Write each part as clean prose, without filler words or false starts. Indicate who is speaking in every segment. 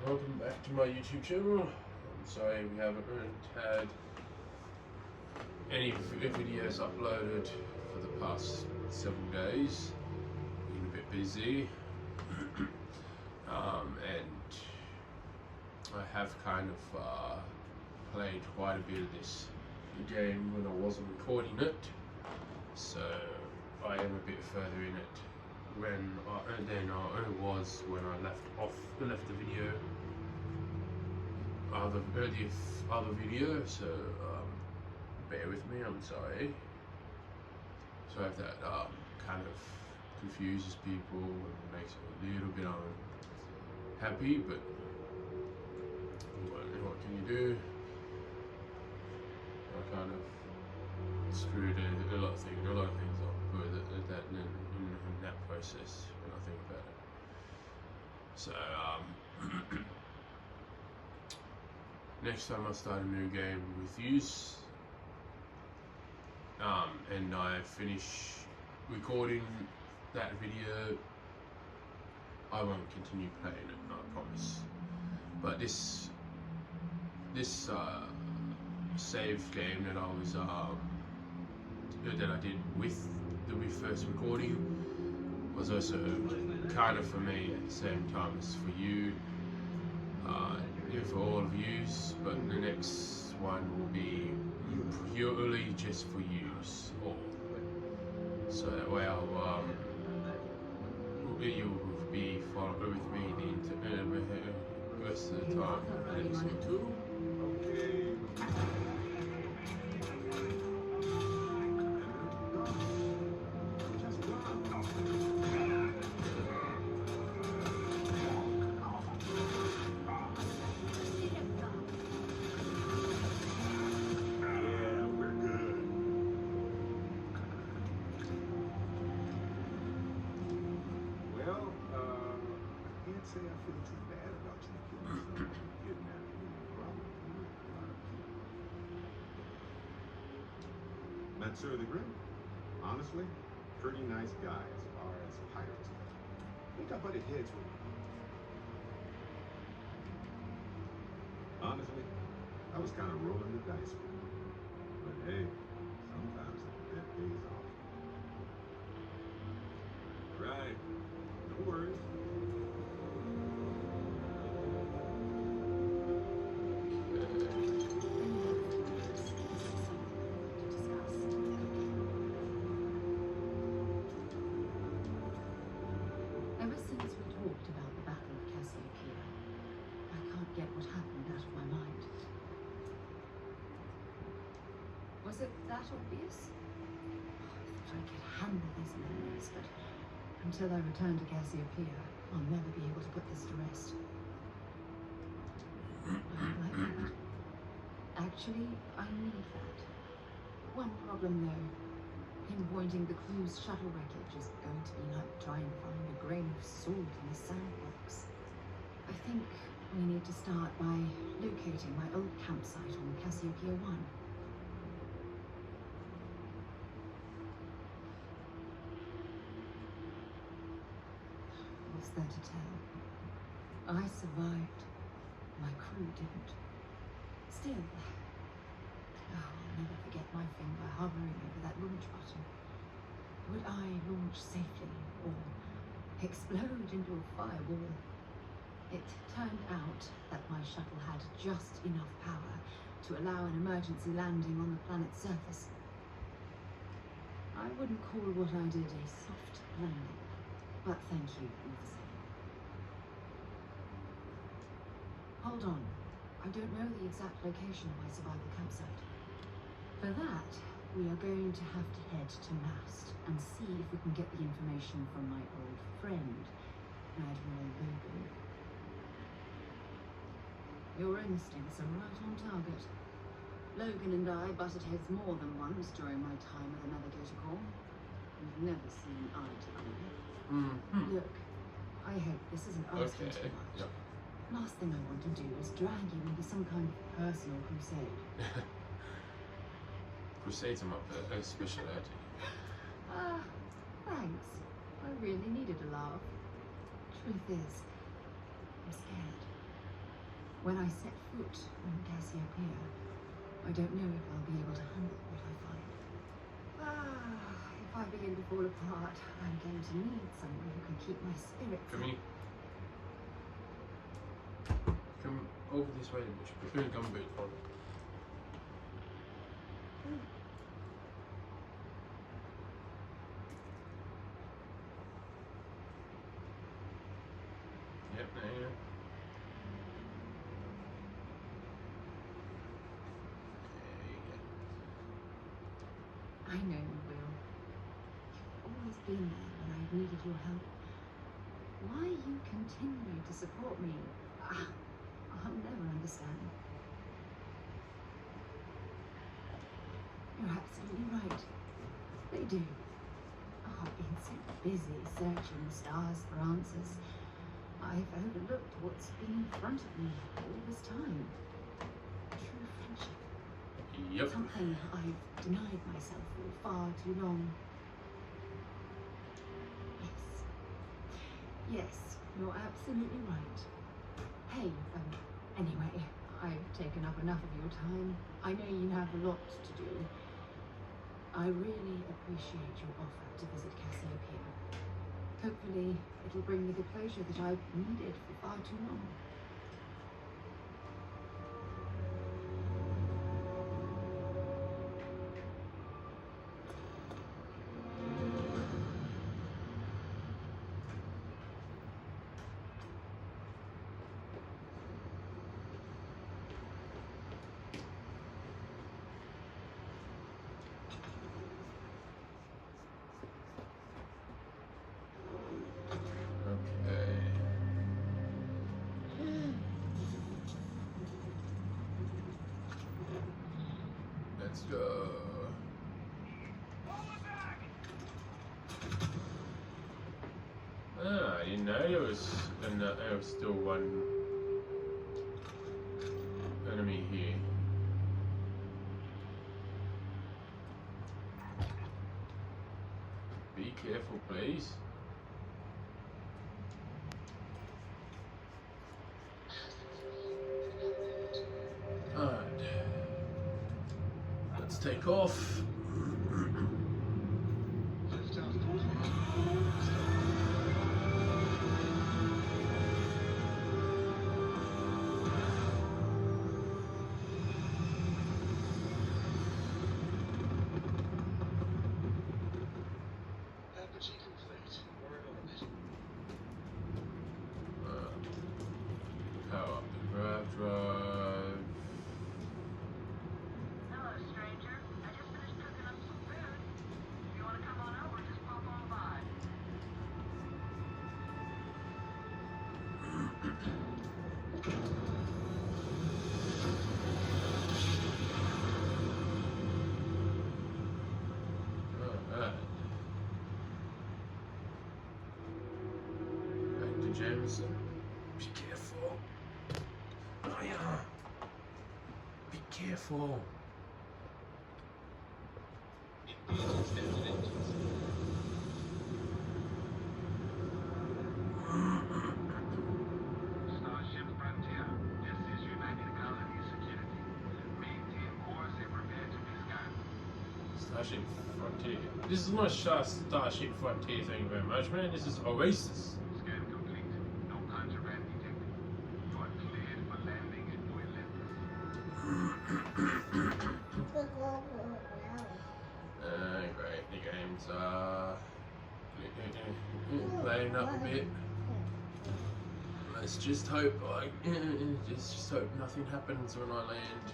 Speaker 1: welcome back to my YouTube channel. I'm sorry we haven't had any videos uploaded for the past several days. Been a bit busy, and I have kind of played quite a bit of this game when I wasn't recording it, so I am a bit further in it than I was when I left the video, other video. So bear with me. I'm sorry. So if that kind of confuses people and makes it a little bit unhappy, but what can you do? I kind of screwed a lot of things up with that in that process when I think about it. So next time I start a new game with yous, and I finish recording that video, I won't continue playing it, I promise. But this save game that I was that I did with the first recording was also kind of for me at the same time as for you, for all of yous. But the next one will be purely just for yous all. So that way you'll be following with me the rest of the time.
Speaker 2: Say I feel too bad about you killing someone and kidnapping you, probably with a lot of people. Met Sir the Grim. Honestly, pretty nice guy as far as pirates go. I think I butted heads with him. Honestly, I was kind of rolling the dice with him. But hey, sometimes the bet pays off. Right. No worries.
Speaker 3: Get what happened out of my mind. Was it that obvious? I thought I could handle these memories, but until I return to Cassiopeia, I'll never be able to put this to rest. I don't like that. Actually, I need that. One problem though, pinpointing the crew's shuttle wreckage is going to be like trying to find a grain of salt in a sandbox. I think we need to start by locating my old campsite on Cassiopeia 1. What's there to tell? I survived. My crew didn't. Still, I'll never forget my finger hovering over that launch button. Would I launch safely or explode into a fireball? It turned out that my shuttle had just enough power to allow an emergency landing on the planet's surface. I wouldn't call what I did a soft landing, but thank you all the same. Hold on, I don't know the exact location of my survival campsite. For that, we are going to have to head to Mast and see if we can get the information from my old friend, Admiral Logan. Your instincts are right on target. Logan and I butted heads more than once during my time with the Navigator Corps. We've never seen eye to eye. Look, I hope this isn't asking too much.
Speaker 1: Yep.
Speaker 3: Last thing I want to do is drag you into some kind of personal crusade.
Speaker 1: Crusades are my speciality.
Speaker 3: Thanks. I really needed a laugh. Truth is, I'm scared. When I set foot on Cassiopeia, I don't know if I'll be able to handle what I find. If I begin to fall apart, I'm going to need someone who can keep my spirits
Speaker 1: Come
Speaker 3: up.
Speaker 1: here. Come over this way, Mitch. Put your gumboot on. Yep, there you go.
Speaker 3: I know you will. You've always been there when I've needed your help. Why you continue to support me, I'll never understand. You're absolutely right. They do. Oh, I've been so busy searching the stars for answers. I've overlooked what's been in front of me all this time. True friendship.
Speaker 1: Yep.
Speaker 3: Something I've denied myself for far too long. Yes, you're absolutely right. Hey, anyway, I've taken up enough of your time. I know you have a lot to do. I really appreciate your offer to visit Cassiopeia. Hopefully, it'll bring me the closure that I've needed for far too long.
Speaker 1: Okay. Let's go. Ah, I didn't know there was still one enemy here. Be careful, please. Alright. Let's take off. Power up the grav drive.
Speaker 4: Hello, stranger. I just finished cooking up some food. If you want to come on over, just pop on by.
Speaker 1: Alright. Back to Jameson. Be careful. Oh yeah. Be careful.
Speaker 4: Starship Frontier. This is United Colony Security. Maintain course and prepare to be scanned.
Speaker 1: Starship Frontier. This is not Starship Frontier, thank you very much, man. This is Oasis.
Speaker 4: Scan complete. No contraband detected. You are cleared for landing at
Speaker 1: Great. The game's playing up a bit. Let's just hope, just hope nothing happens when I land.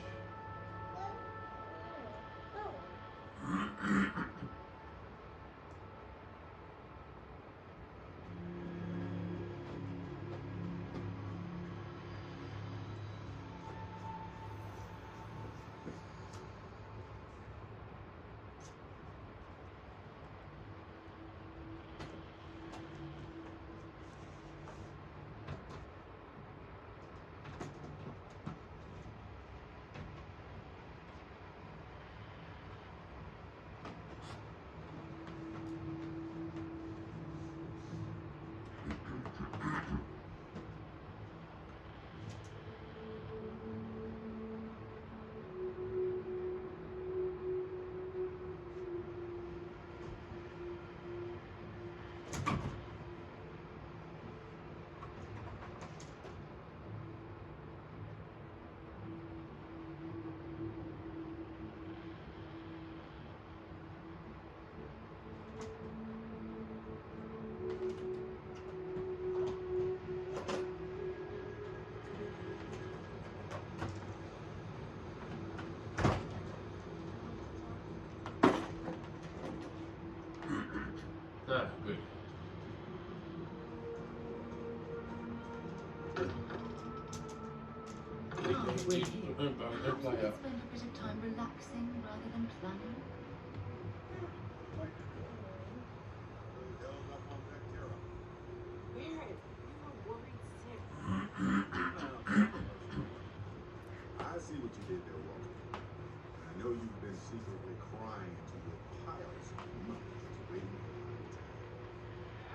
Speaker 1: Ah, good.
Speaker 3: We're here.
Speaker 1: Don't
Speaker 3: Perhaps we
Speaker 1: play
Speaker 3: could
Speaker 1: up.
Speaker 3: spend a bit of time relaxing rather than planning.
Speaker 2: Who the hell's up on that terror?
Speaker 5: Barrett, you were worried sick.
Speaker 2: I see what you did there, Walter. And I know you've been secretly crying into your piles of money just waiting for the right time.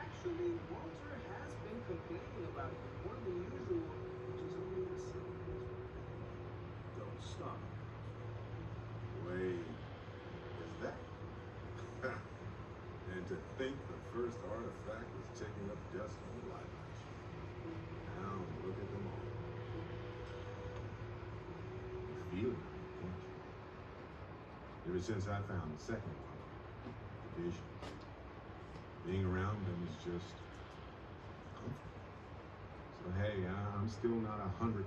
Speaker 5: Actually, Walter has been complaining about you more than usual, which is only a symptom. Don't stop.
Speaker 2: Wait, is that? And to think the first artifact was taking up dust from the library. Now look at them all. You feel it, can't you? Ever since I found the second one, the vision, being around them is just comfort. So hey, I'm still not 100%,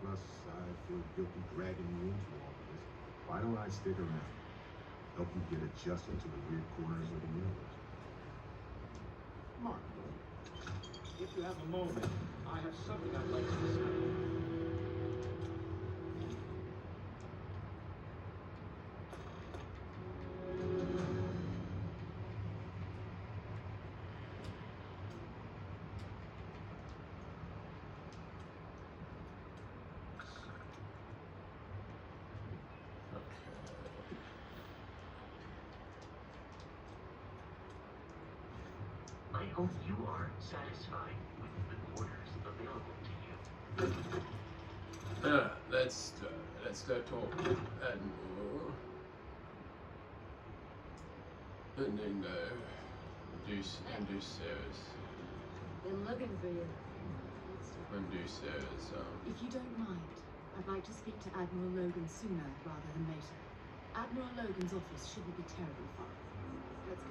Speaker 2: plus I feel guilty dragging you into all of this. Why don't I stick around? Help you get adjusted to the weird corners of the universe. Mark,
Speaker 5: If you have a moment, I have something I'd like to discuss.
Speaker 6: I hope you are satisfied with the quarters available to you.
Speaker 1: Let's talk and more. And then do Sarah's.
Speaker 3: Been looking for you.
Speaker 1: And do Sarah's.
Speaker 3: If you don't mind, I'd like to speak to Admiral Logan sooner rather than later. Admiral Logan's office shouldn't be terribly far. Let's go.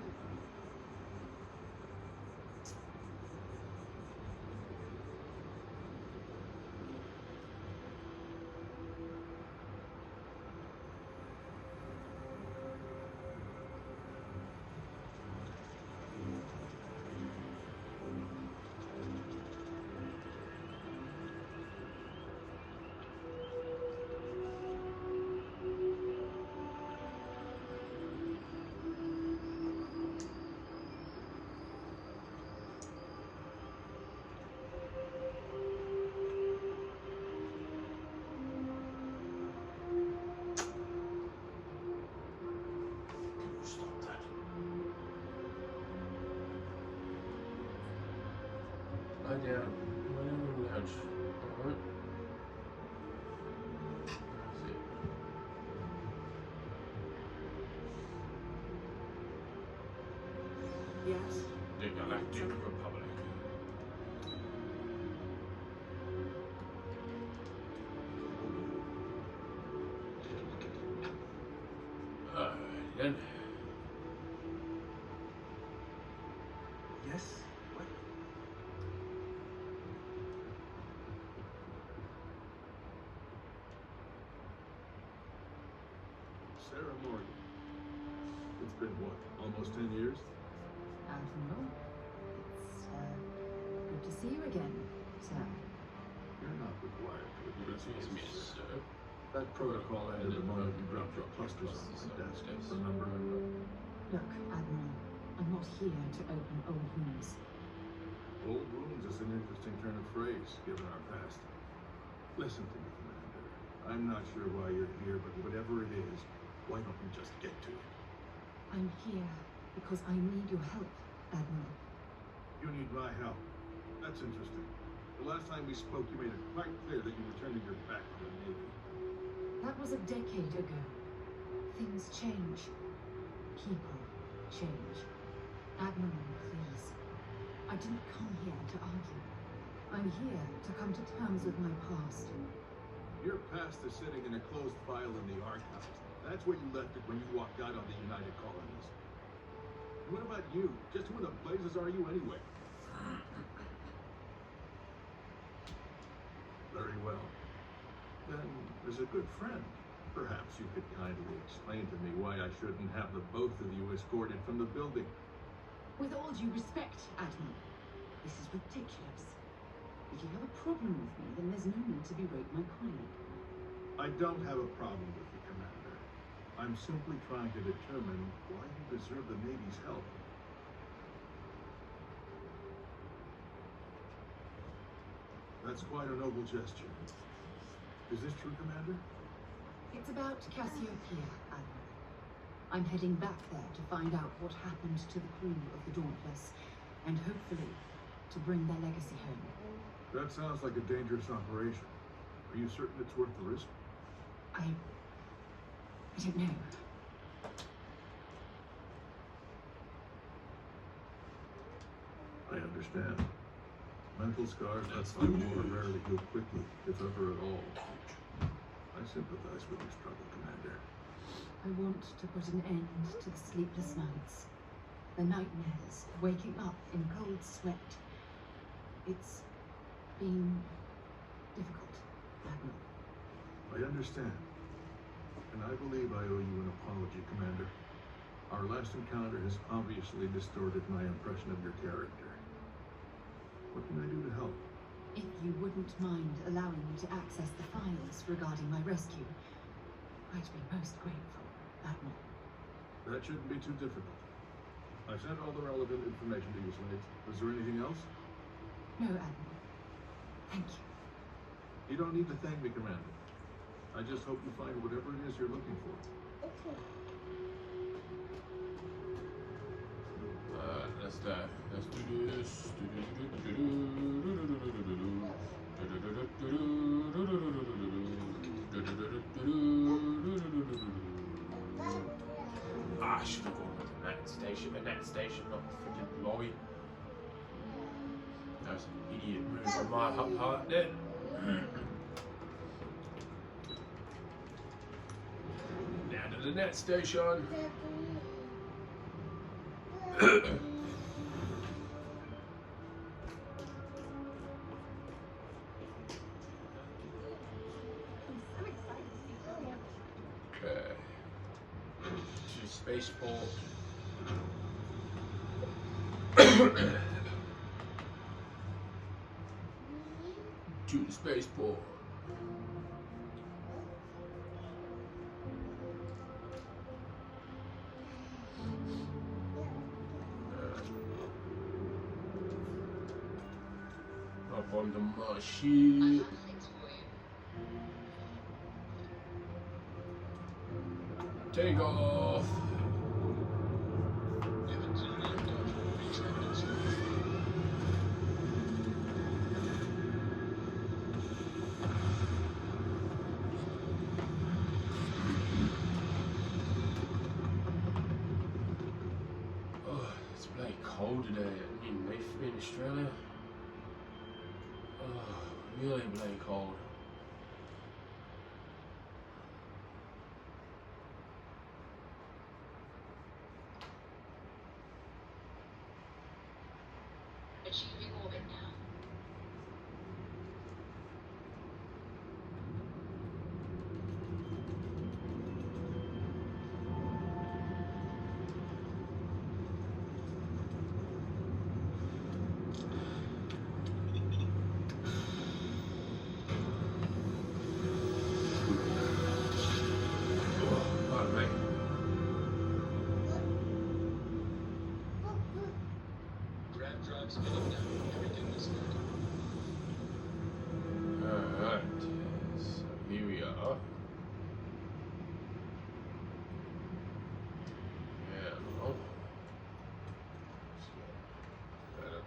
Speaker 1: Stop that. Lie down. Lie down on the lounge. Alright. That's it.
Speaker 3: Yes.
Speaker 1: The Galactic Republic. Then.
Speaker 5: Yes? What?
Speaker 2: Sarah Morgan. It's been what, almost 10 years?
Speaker 3: Admiral, it's good to see you again, sir.
Speaker 2: You're not required to address
Speaker 1: Excuse me,
Speaker 2: me.
Speaker 1: sir.
Speaker 2: That protocol ended the moment you dropped your clusters on my desk, remember?
Speaker 3: Look, Admiral, I'm not here to open old wounds.
Speaker 2: Old wounds is an interesting turn of phrase, given our past. Listen to me, Commander. I'm not sure why you're here, but whatever it is, why don't we just get to it?
Speaker 3: I'm here because I need your help, Admiral.
Speaker 2: You need my help. That's interesting. The last time we spoke, you made it quite clear that you were turning your back on the Navy.
Speaker 3: That was a decade ago. Things change. People change. Admiral, please. I didn't come here to argue. I'm here to come to terms with my past.
Speaker 2: Your past is sitting in a closed file in the archives. That's where you left it when you walked out on the United Colonies. And what about you? Just who in the blazes are you anyway? Very well. Then, as a good friend, perhaps you could kindly explain to me why I shouldn't have the both of you escorted from the building.
Speaker 3: With all due respect, Admiral, this is ridiculous. If you have a problem with me, then there's no need to berate my colleague.
Speaker 2: I don't have a problem with you, Commander. I'm simply trying to determine why you deserve the Navy's help. That's quite a noble gesture. Is this true, Commander?
Speaker 3: It's about Cassiopeia, Admiral. I'm heading back there to find out what happened to the crew of the Dauntless, and hopefully to bring their legacy home.
Speaker 2: That sounds like a dangerous operation. Are you certain it's worth the risk?
Speaker 3: I don't know.
Speaker 2: I understand. Mental scars that fight war rarely heal quickly, if ever at all. I sympathize with your struggle, Commander.
Speaker 3: I want to put an end to the sleepless nights, the nightmares, waking up in cold sweat. It's been difficult, Admiral.
Speaker 2: I understand. And I believe I owe you an apology, Commander. Our last encounter has obviously distorted my impression of your character. What can I do to help?
Speaker 3: If you wouldn't mind allowing me to access the files regarding my rescue, I'd be most grateful, Admiral.
Speaker 2: That shouldn't be too difficult. I've sent all the relevant information to you, Slade. Was there anything else?
Speaker 3: No, Admiral. Thank you.
Speaker 2: You don't need to thank me, Commander. I just hope you find whatever it is you're looking for.
Speaker 1: Let's do this. Ah, I should have gone with the net station, not the freaking lobby. That was an idiot move on my part there. Down to the net station. Okay. To spaceport. To the spaceport. Up on the machine. Take off. Oh, it's bloody cold today in Australia. Oh, really bloody cold.
Speaker 7: Achieving orbit now.
Speaker 1: Pardon me.
Speaker 8: Grav drives filling now. Everything is good.
Speaker 1: Alright, so here we are. Yeah, well, let's get better.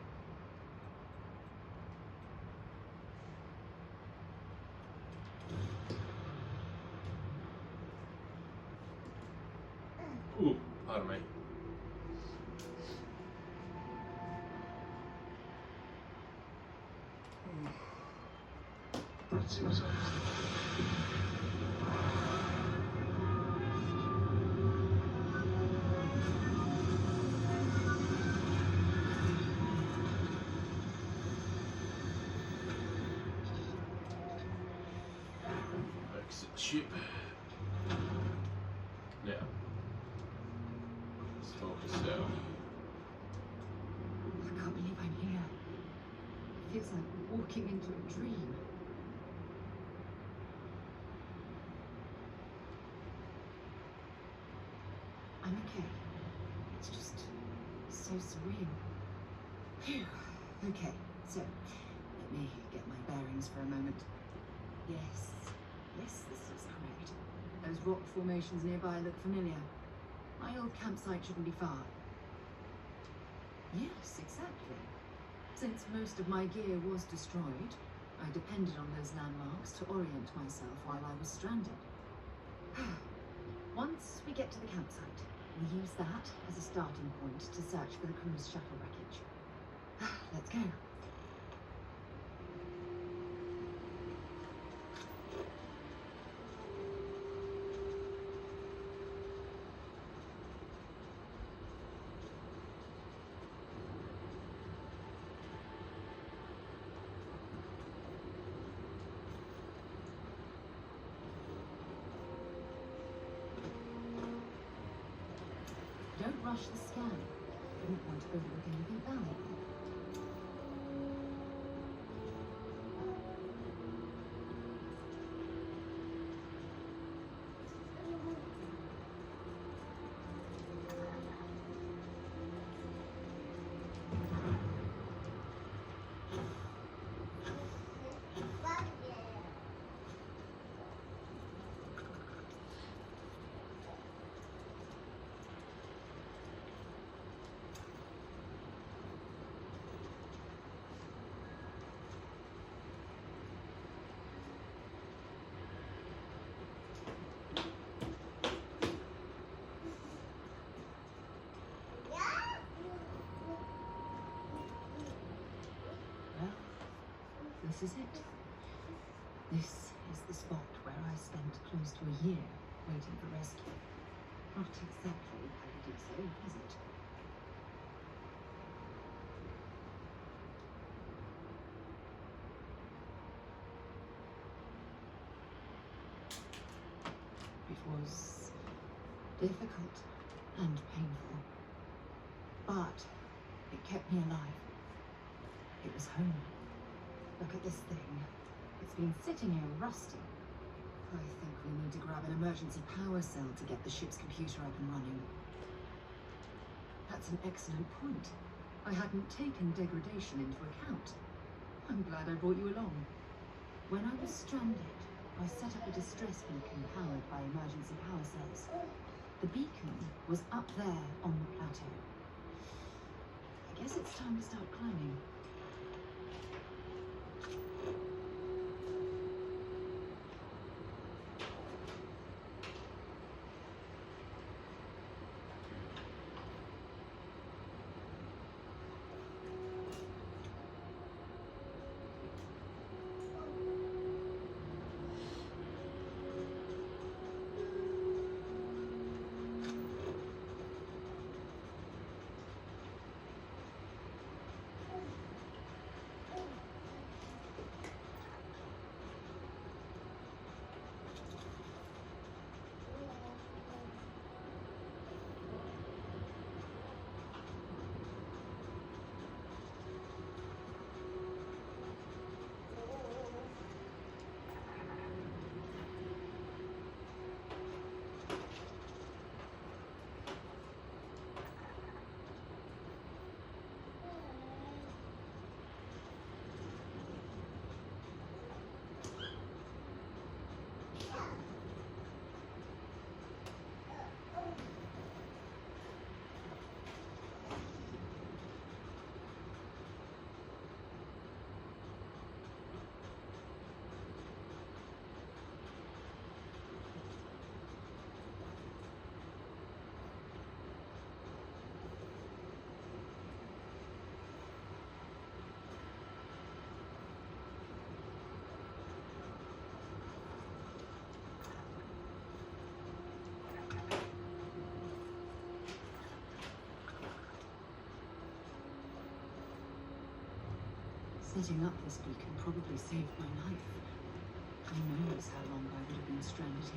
Speaker 1: Ooh, pardon me.
Speaker 8: Let's see what's up.
Speaker 1: Exit ship. Now, let's talk to Sal.
Speaker 3: I can't believe I'm here. It feels like walking into a dream. I'm okay. It's just so surreal. Phew. Okay, so let me get my bearings for a moment. Yes, this is correct. Those rock formations nearby look familiar. My old campsite shouldn't be far. Yes, exactly. Since most of my gear was destroyed, I depended on those landmarks to orient myself while I was stranded. Once we get to the campsite, we'll use that as a starting point to search for the cruise shuttle wreckage. Let's go. Don't rush the scan. I don't want to overlook anything valuable. Well, this is it. This is the spot where I spent close to a year waiting for rescue. Not exactly Paradiso, is it? It was difficult and painful, but it kept me alive. It was home. Look at this thing. It's been sitting here rusting. I think we need to grab an emergency power cell to get the ship's computer up and running. That's an excellent point. I hadn't taken degradation into account. I'm glad I brought you along. When I was stranded, I set up a distress beacon powered by emergency power cells. The beacon was up there on the plateau. I guess it's time to start climbing. Setting up this beacon probably saved my life. Who knows how long I would have been stranded here.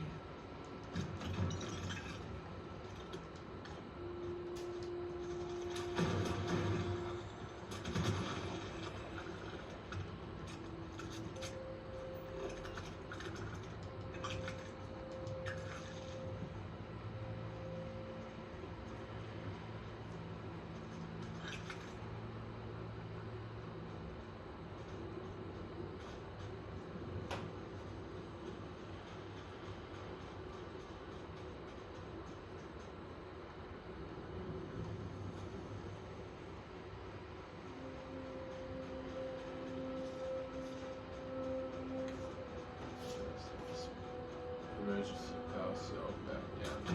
Speaker 1: Emergency power cell back down to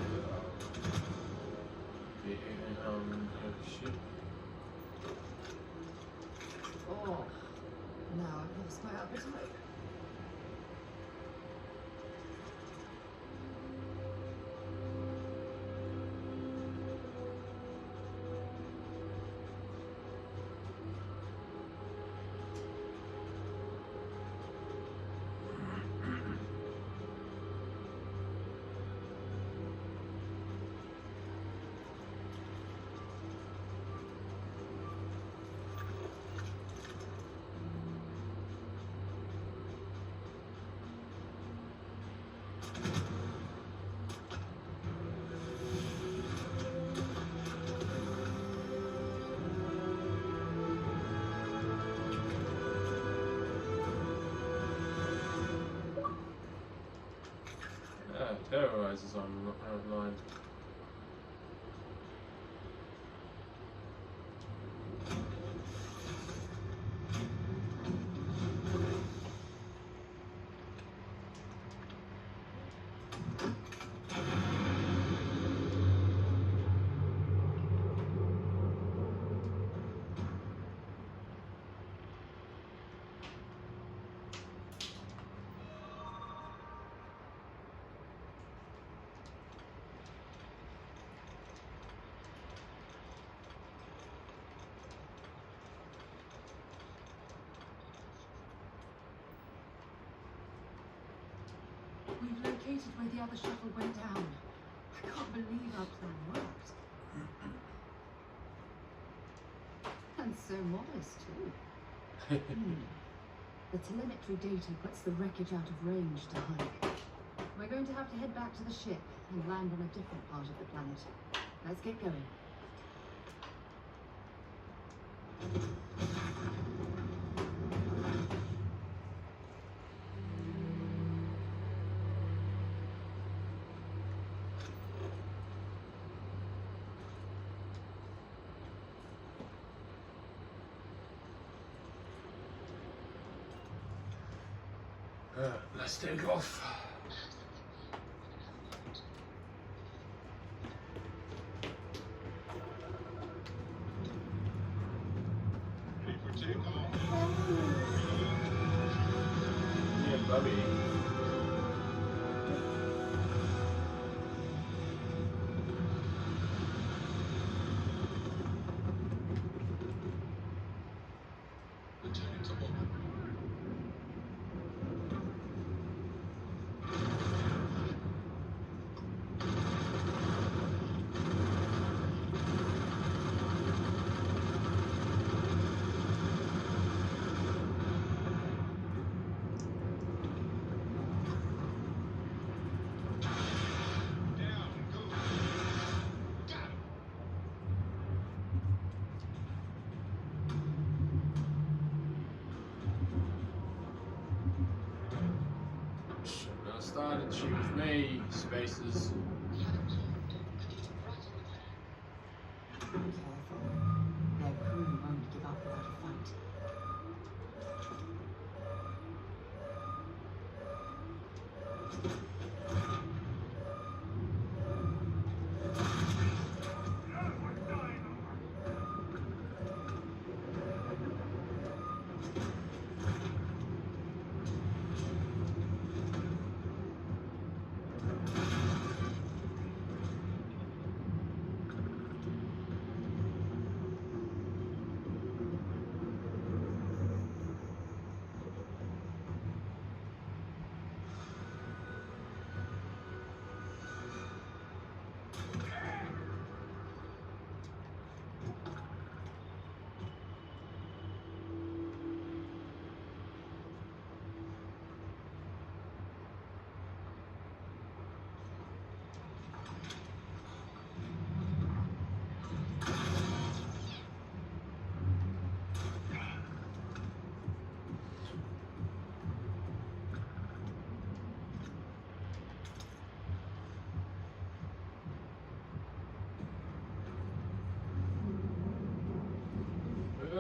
Speaker 1: the ship.
Speaker 3: Oh, now I've lost my appetite.
Speaker 1: Terrorizes online.
Speaker 3: We've located where the other shuttle went down. I can't believe our plan worked. And so modest, too. The telemetry data puts the wreckage out of range to hike. We're going to have to head back to the ship and land on a different part of the planet. Let's get going.
Speaker 1: Let's take off.
Speaker 2: Ready for takeoff?
Speaker 1: Yeah, Bubby.
Speaker 8: Returning to orbit.
Speaker 2: Down, go. Got him.
Speaker 1: Shouldn't have started. Shoot with me, spacers.
Speaker 7: We have it cleared. Right in the clear.
Speaker 3: Careful. Their crew won't give up without a fight.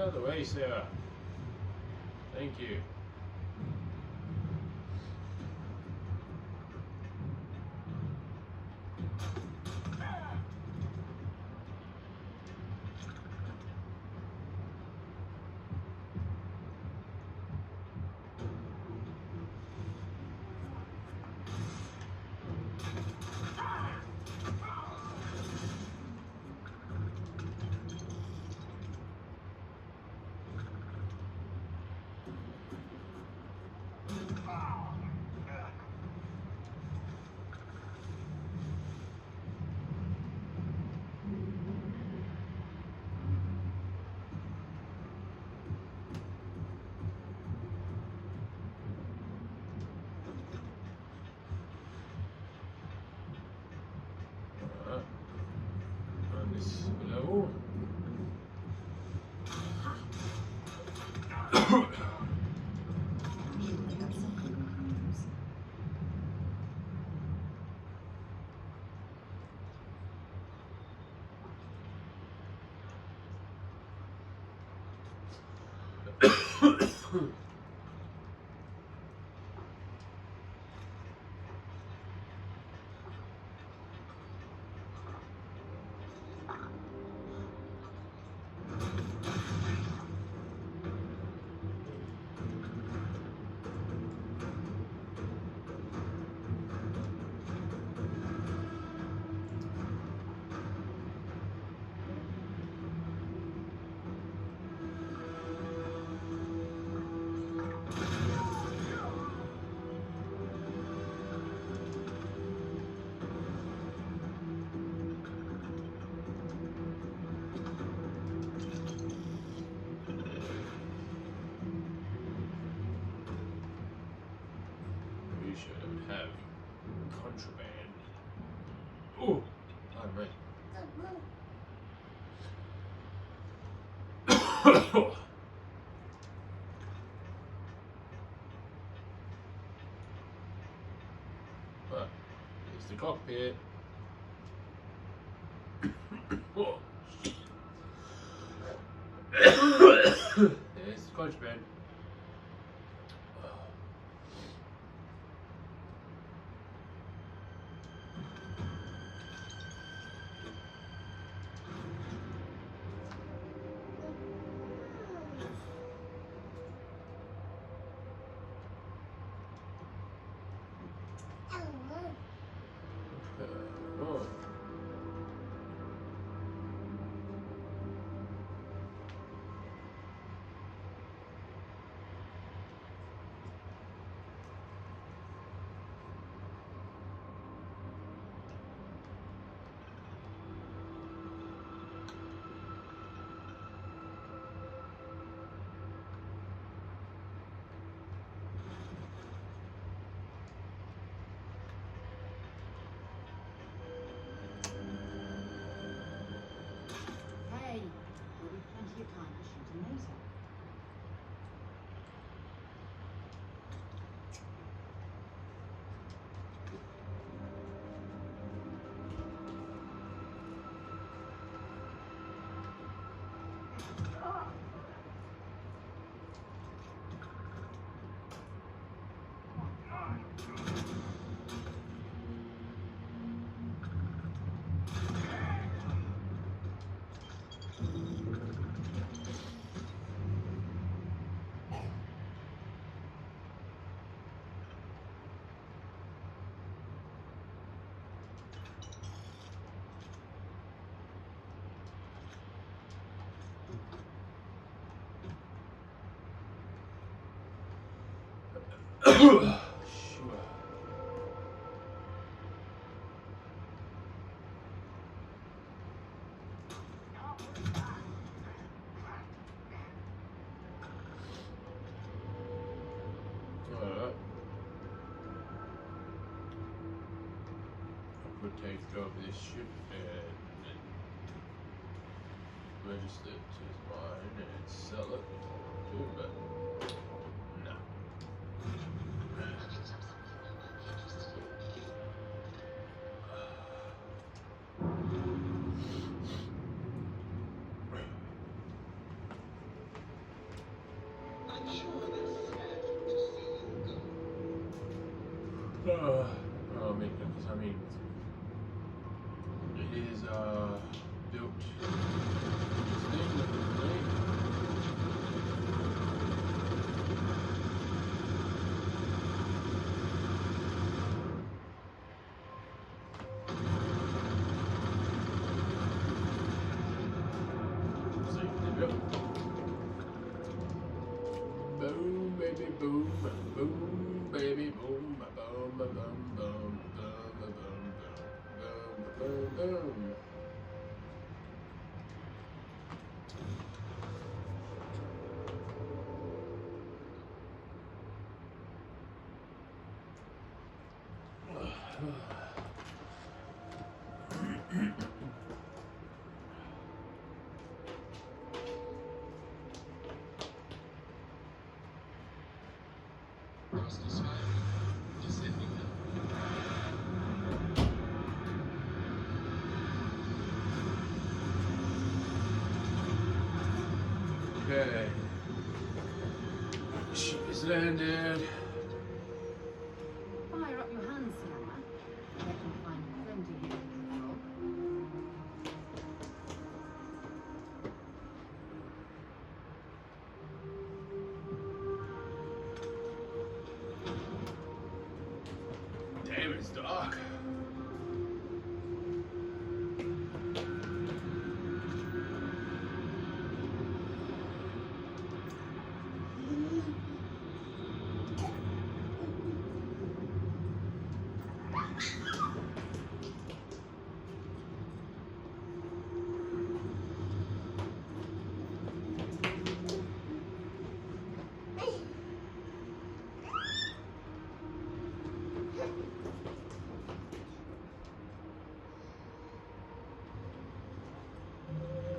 Speaker 1: out of the way, sir. Thank you. On this level.
Speaker 3: Usually that's something cruise.
Speaker 1: We should have contraband. Oh, I'm right. But it's the cockpit. Oh. There's the contraband. Oh.
Speaker 3: Hey, there'll be plenty of time for shooting later.
Speaker 1: Sure. Alright. I could take over this ship and register it as mine and sell it if I want to, but no. I mean, because I mean, it is built. Its name. Boom, baby, boom, boom, baby, boom, boom, boom, boom, boom, boom, boom, boom, boom, boom.
Speaker 8: Frosty Spider, descending now.
Speaker 1: Okay. Ship is landed.
Speaker 3: Fire up your hands, Slammer. I bet you'll find plenty here to control.
Speaker 1: Damn, it's dark.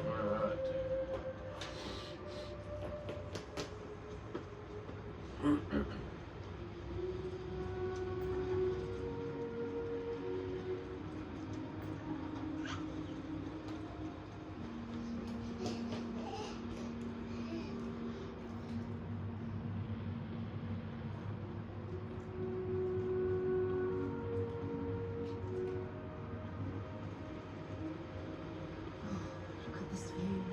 Speaker 1: Alright.
Speaker 3: Look at this view.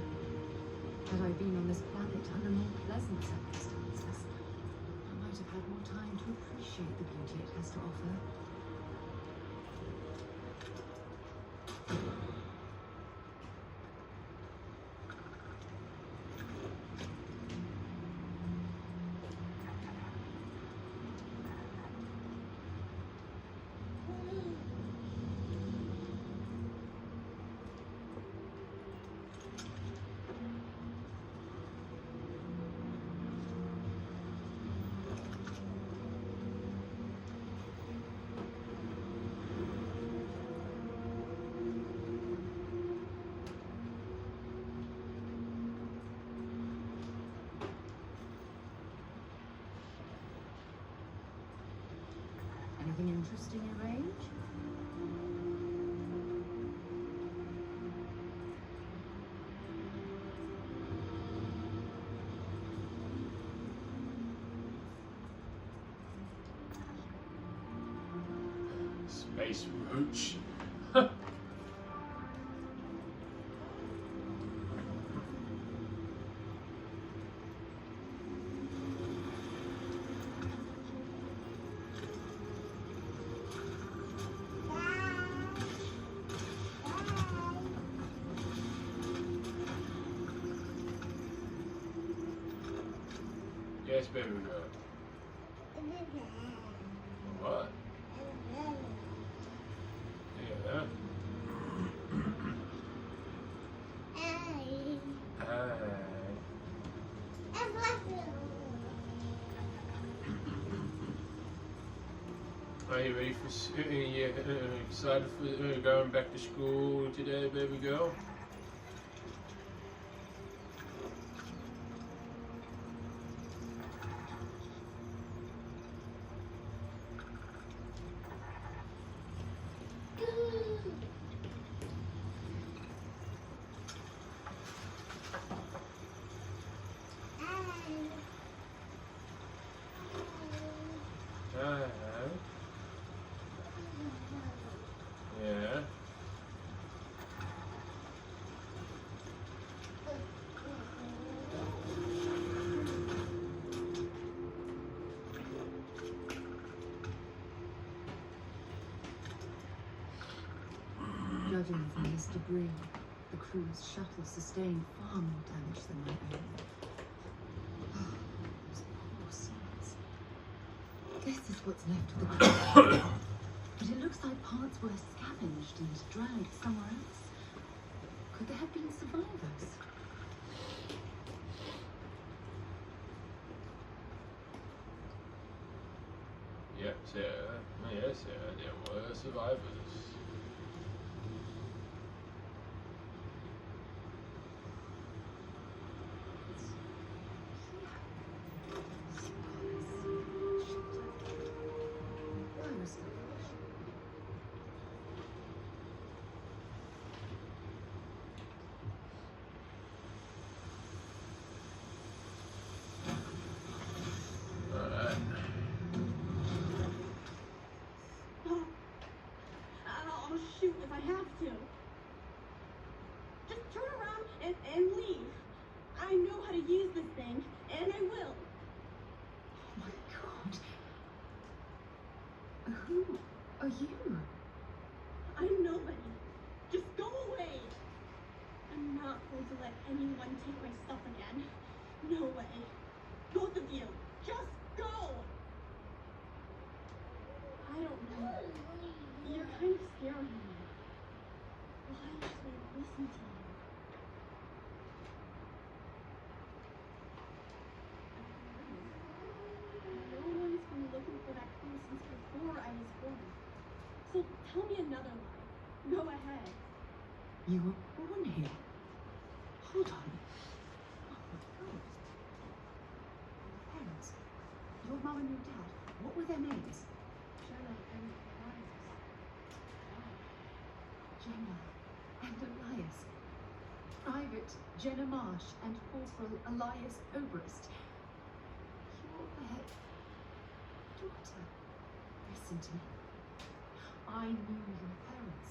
Speaker 3: Had I been on this planet under more pleasant circumstances, I might have had more time to appreciate the beauty it has to offer. Anything interesting in range?
Speaker 1: Space roach. Yes, baby girl. What? Yeah. Hi. Are you ready for? Excited for going back to school today, baby girl?
Speaker 3: Judging from this debris, the crew's shuttle sustained far more damage than my own. Those poor souls. This is what's left of the crew. But it looks like parts were scavenged and dragged somewhere else. Could there have been survivors?
Speaker 1: Yep, Sarah. Yes, Sarah, there were survivors. Alright.
Speaker 9: I'll shoot if I have to. Just turn around and leave. I know how to use this thing, and I will.
Speaker 3: Oh my god. Who are you?
Speaker 9: I'm nobody. Just go away. I'm not going to let anyone take my stuff again. No way. Both of you, just go. I don't know. You're kind of scaring me. Why should I listen to you? No one's been looking for that clue since before I was born. So tell me another lie. Go ahead.
Speaker 3: You were born here. Hold on. Oh my god. Parents. Your mum and your dad. What were their names?
Speaker 9: Jenna and Elias.
Speaker 3: Jenna and Elias. Private Jenna Marsh and Corporal Elias Obrist. You're their daughter. Listen to me. I knew your parents.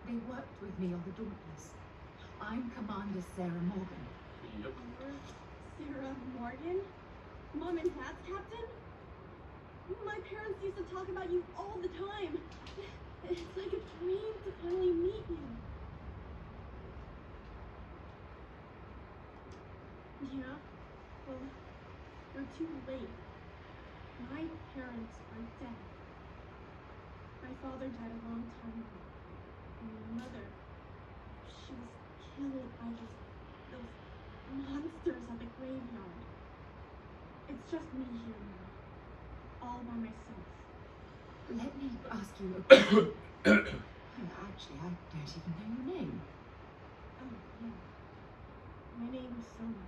Speaker 3: They worked with me on the Dauntless. I'm Commander Sarah Morgan.
Speaker 1: Yep.
Speaker 9: You're Sarah Morgan? Mom and Dad's captain? My parents used to talk about you all the time. It's like a dream to finally meet you. Yeah? Well, you're too late. My parents are dead. My father died a long time ago. And my mother, she was killed by those monsters at the graveyard. It's just me here now. All by myself.
Speaker 3: Let me ask you a question. Actually, I don't even know your name.
Speaker 9: Oh, yeah. My name is Sona.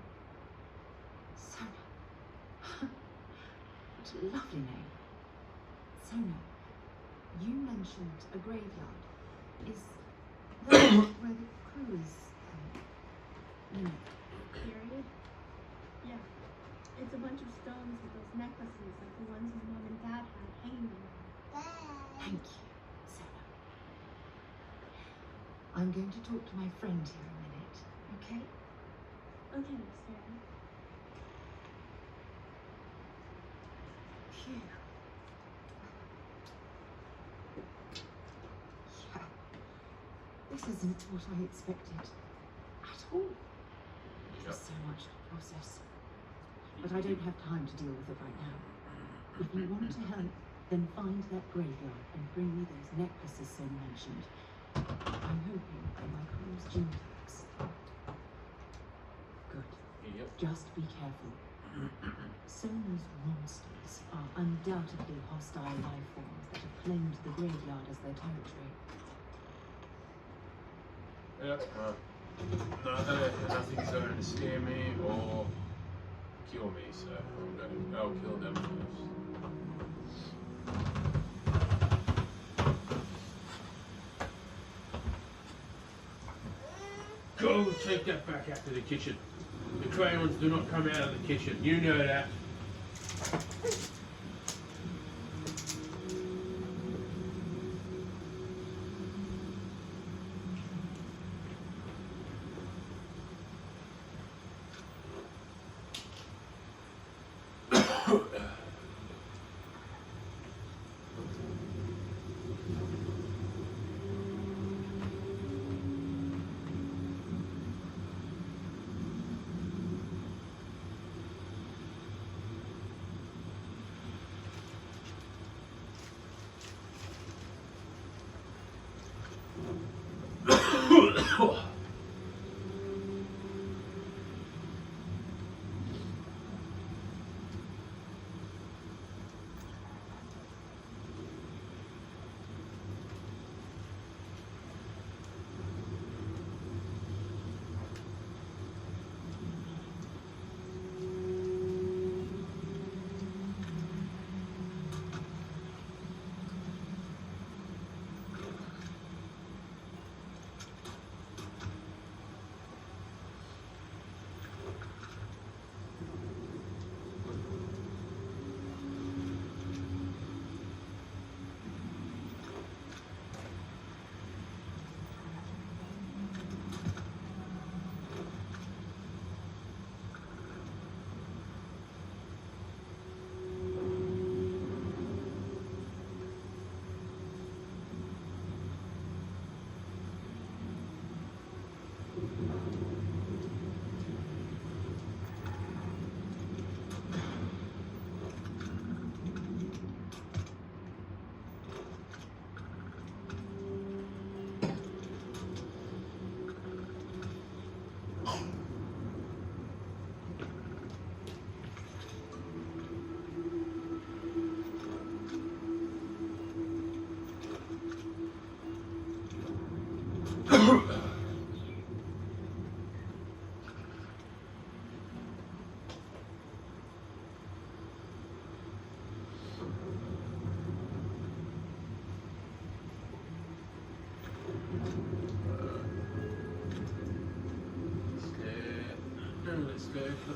Speaker 3: Sona. What a lovely name. Sona, you mentioned a graveyard. Is that where the crew is?
Speaker 9: Period? Yeah. It's a bunch of stones with those necklaces like the ones my mom and dad had hanging around.
Speaker 3: Thank you, Sona. I'm going to talk to my friend here a minute, okay?
Speaker 9: Okay, Sarah.
Speaker 3: Phew. Yeah. This isn't what I expected. At all. There's so much to process. But I don't have time to deal with it right now. If you want to help, then find that graveyard and bring me those necklaces Son mentioned. I'm hoping they're my crew's gene tags. Good.
Speaker 1: Yep.
Speaker 3: Just be careful. Sona's monsters are undoubtedly hostile life forms that have claimed the graveyard as their territory.
Speaker 1: Yep. Nothing's going to scare me or kill me, so I'll kill them first. Go take that back out to the kitchen. The crayons do not come out of the kitchen. You know that.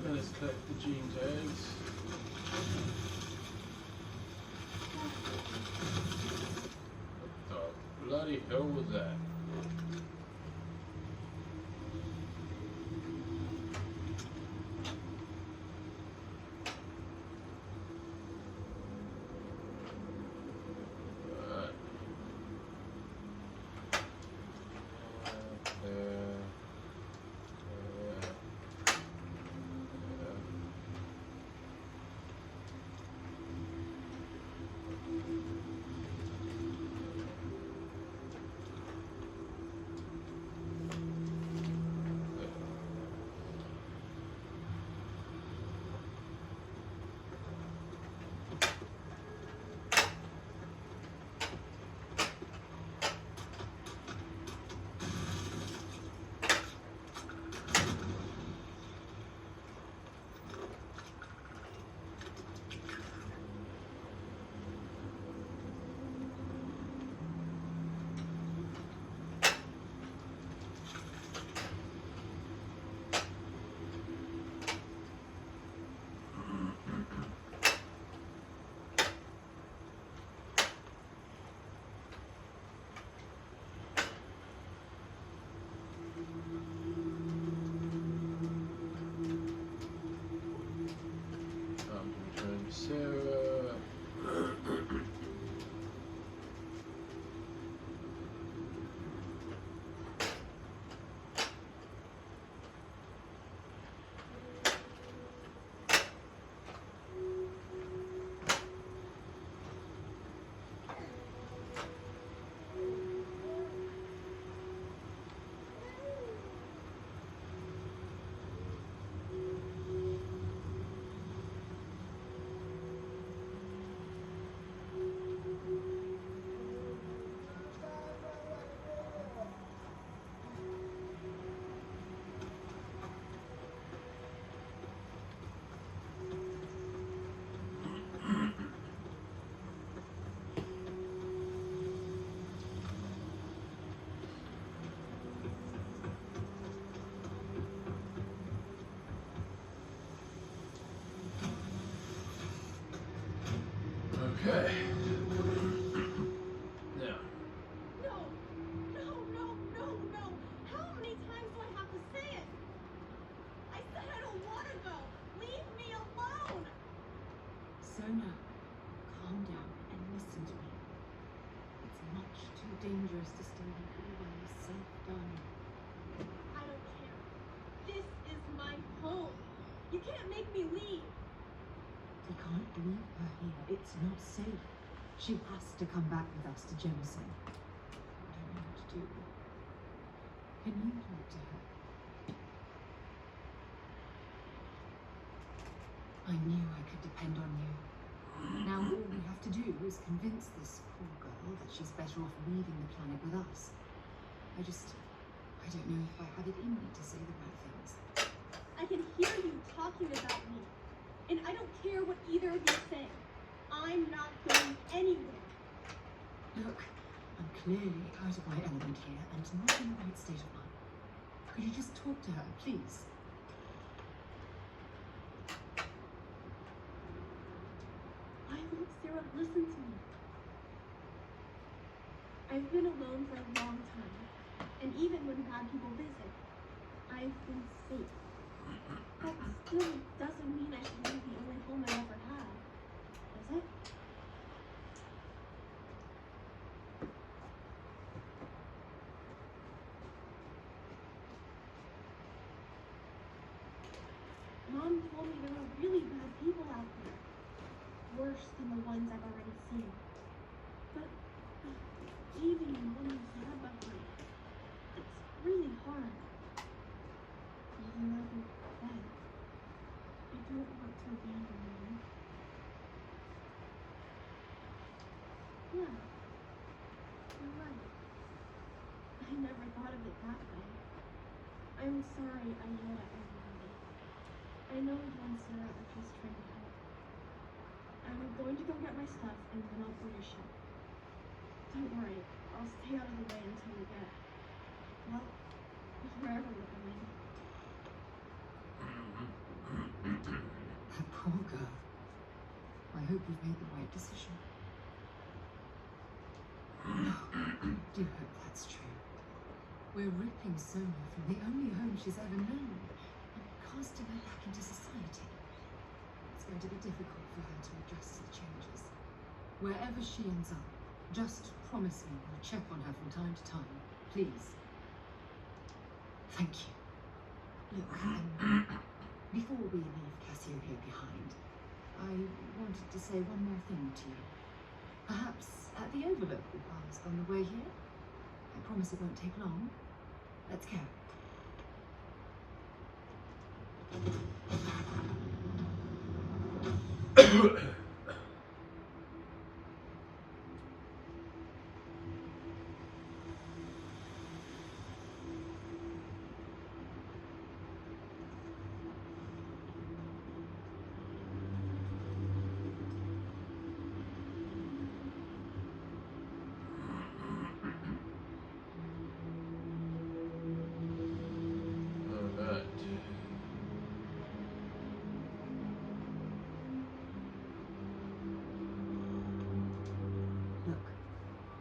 Speaker 1: Let's collect the gene tags. What the bloody hell was that? Sarah. Okay. Now.
Speaker 9: No, no, no, no, no. How many times do I have to say it? I said I don't want to go. Leave me alone.
Speaker 3: Sona, calm down and listen to me. It's much too dangerous to stay here always safe, darling.
Speaker 9: I don't care. This is my home. You can't make me leave.
Speaker 3: We can't leave her here. It's not safe. She has to come back with us to Jemison. I don't know what to do. Can you talk to her? I knew I could depend on you. Now all we have to do is convince this poor girl that she's better off leaving the planet with us. I don't know if I have it in me to say the right things.
Speaker 9: I can hear you talking about me. And I don't care what either of you say. I'm not going anywhere.
Speaker 3: Look, I'm clearly out of my element here and not in the right state of mind. Could you just talk to her, please?
Speaker 9: Why won't Sarah listen to me? I've been alone for a long time. And even when bad people visit, I've been safe. That still doesn't mean I should leave the only home I ever had, does it? Mom told me there were really bad people out there. Worse than the ones I've already seen. But leaving Mom and Dad behind, it's really hard. Even though they're dead, I don't want to abandon them. Yeah, you're right. I never thought of it that way. I'm sorry I yelled at everybody. I know you and Sarah are just trying to help. I'm going to go get my stuff and then I'll board your ship. Don't worry, I'll stay out of the way until we get, well, wherever we're going.
Speaker 3: Poor girl. I hope you've made the right decision. I do hope that's true. We're ripping Sona from the only home she's ever known and casting her back into society. It's going to be difficult for her to adjust to the changes. Wherever she ends up, just promise me we'll check on her from time to time, please. Thank you. Look, before we leave Cassiopeia behind, I wanted to say one more thing to you. Perhaps at the overlook we passed on the way here? I promise it won't take long. Let's go.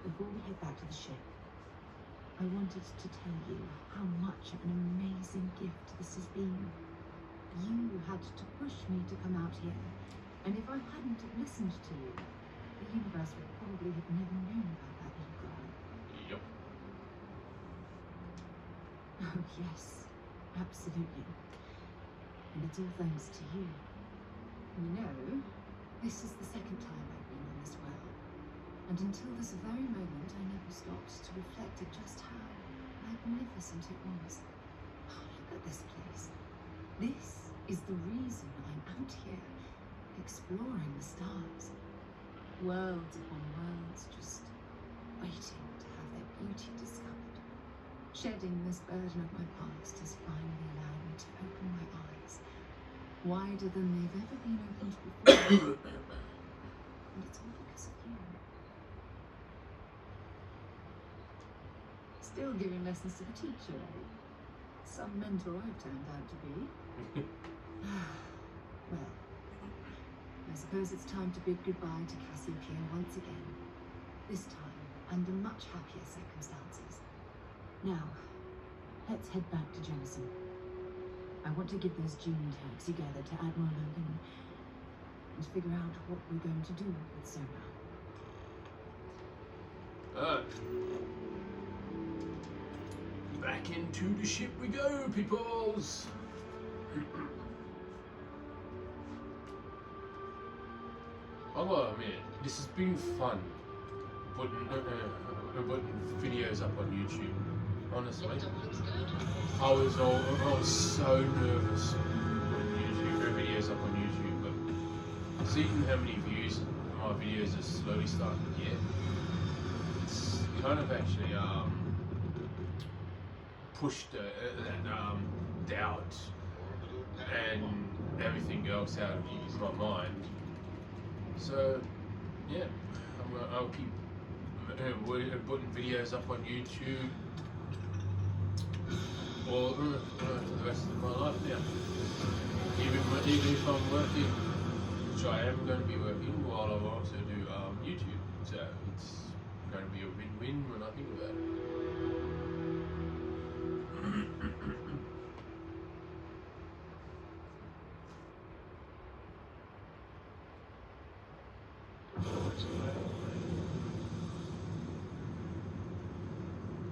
Speaker 3: Before we head back to the ship, I wanted to tell you how much of an amazing gift this has been. You had to push me to come out here, and if I hadn't have listened to you, the universe would probably have never known about that little girl.
Speaker 1: Yep.
Speaker 3: Oh yes, absolutely. And it's all thanks to you. You know, this is the second time I've been in this world. And until this very moment, I never stopped to reflect at just how magnificent it was. Oh, look at this place. This is the reason I'm out here, exploring the stars. Worlds upon worlds, just waiting to have their beauty discovered. Shedding this burden of my past has finally allowed me to open my eyes, wider than they've ever been opened before. And it's all because of you. Still giving lessons to the teacher, eh? Some mentor I've turned out to be. Well, I suppose it's time to bid goodbye to Cassiopeia once again. This time, under much happier circumstances. Now, let's head back to Jemison. I want to give those gene tags together to Admiral Logan and figure out what we're going to do with Sona.
Speaker 1: Back into the ship we go, peoples! I'll admit, this has been fun putting videos up on YouTube. Honestly, I was so nervous putting videos up on YouTube, but seeing how many views my videos are slowly starting to get, it's kind of actually pushed that doubt and everything else out of my mind. So yeah, I'll keep putting videos up on YouTube for the rest of my life now. Even if I'm working, which I am going to be working, while I also do YouTube. So it's going to be a win-win when I think about it.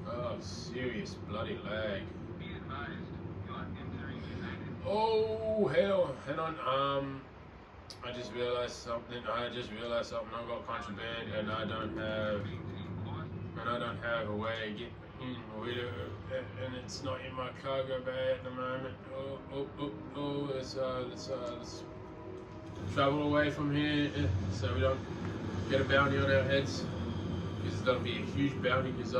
Speaker 1: Oh, serious bloody lag.
Speaker 4: Be advised, you are entering United.
Speaker 1: Oh hell! Hang on. I just realized something. I got contraband, and I don't have a way of getting in with it, and it's not in my cargo bay at the moment. Let's travel away from here so we don't get a bounty on our heads, because it's gonna be a huge bounty. Because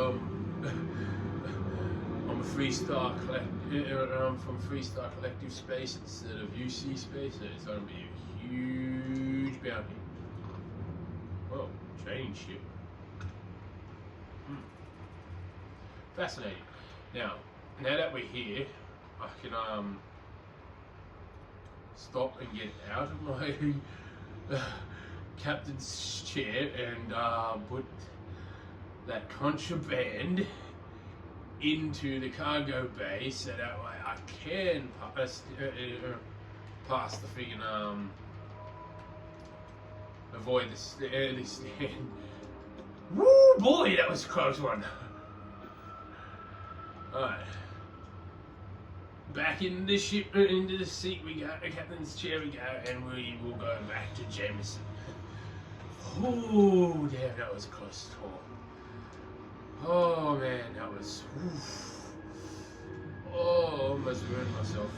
Speaker 1: from Freestar Collective Space instead of UC Space, so it's going to be a huge bounty. Well, training ship. Fascinating. Now that we're here, I can stop and get out of my captain's chair and put that contraband into the cargo bay, so that way I can pass the freaking avoid the stand. Woo boy, that was a close one. Alright. Back in the ship, into the seat we go, the captain's chair we go, and we will go back to Jameson. Oh, damn, that was a close call. Oh man, that was. Oof. Oh, almost ruined myself.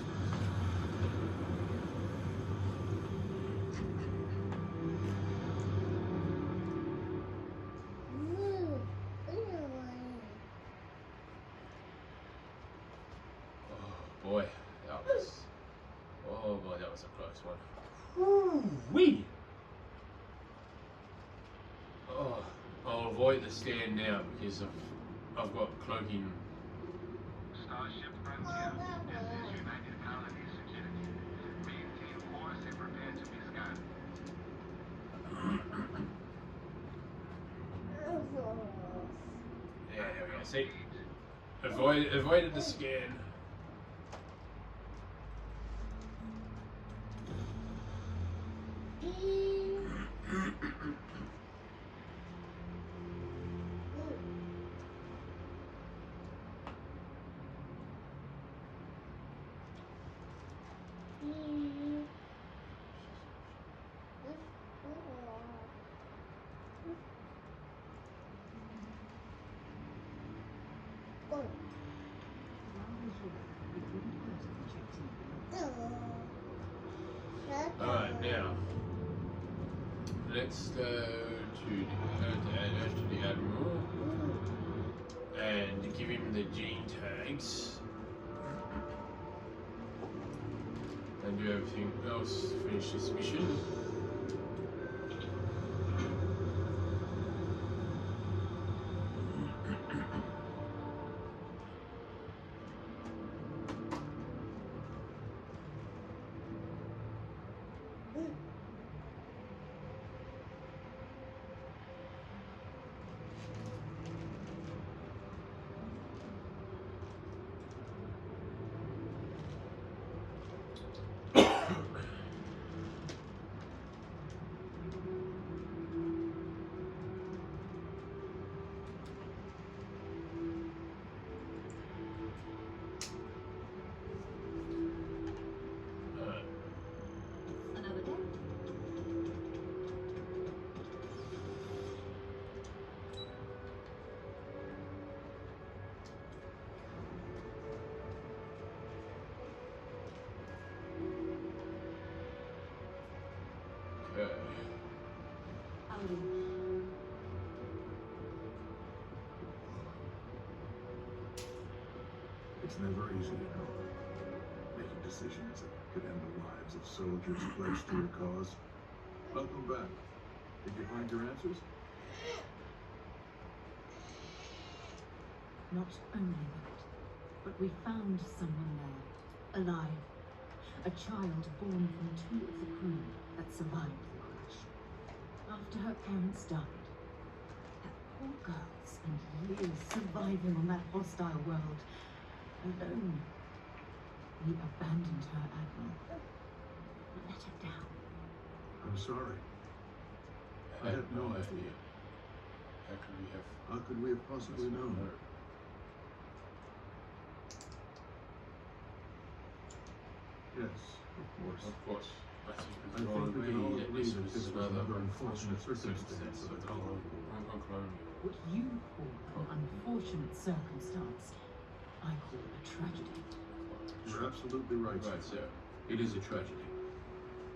Speaker 1: Boy, that was. Oh boy, that was a close one. Woo-wee! Oh, I'll avoid the stand now because I've got cloaking.
Speaker 4: Starship Frontier, this is United Colony Security. Maintain course and prepare to be scanned.
Speaker 1: Yeah, there we go. See? Avoided the scan. Alright, now let's go to the Admiral and give him the gene tags and do everything else, finish this mission.
Speaker 3: Another day.
Speaker 1: Okay.
Speaker 3: Howdy.
Speaker 2: It's never easy, you know, making decisions that could end the lives of soldiers pledged to your cause. Welcome back. Did you find your answers?
Speaker 3: Not only that, but we found someone there, alive. A child born from 2 of the crew that survived the crash. After her parents died, that poor girl spent years surviving on that hostile world, alone. We abandoned her, Admiral. We let her down.
Speaker 2: I'm sorry.
Speaker 1: I had no idea. How could we have
Speaker 2: possibly known? Yes, of course.
Speaker 1: Of course. I think
Speaker 2: I think we can all agree that this was another unfortunate
Speaker 1: circumstance
Speaker 2: circumstance
Speaker 1: of
Speaker 2: of
Speaker 1: the
Speaker 2: the colony.
Speaker 1: colonial.
Speaker 3: What you call an unfortunate circumstance, I call a tragedy.
Speaker 2: You're absolutely right,
Speaker 1: Right,
Speaker 2: sir.
Speaker 1: sir. It is a tragedy.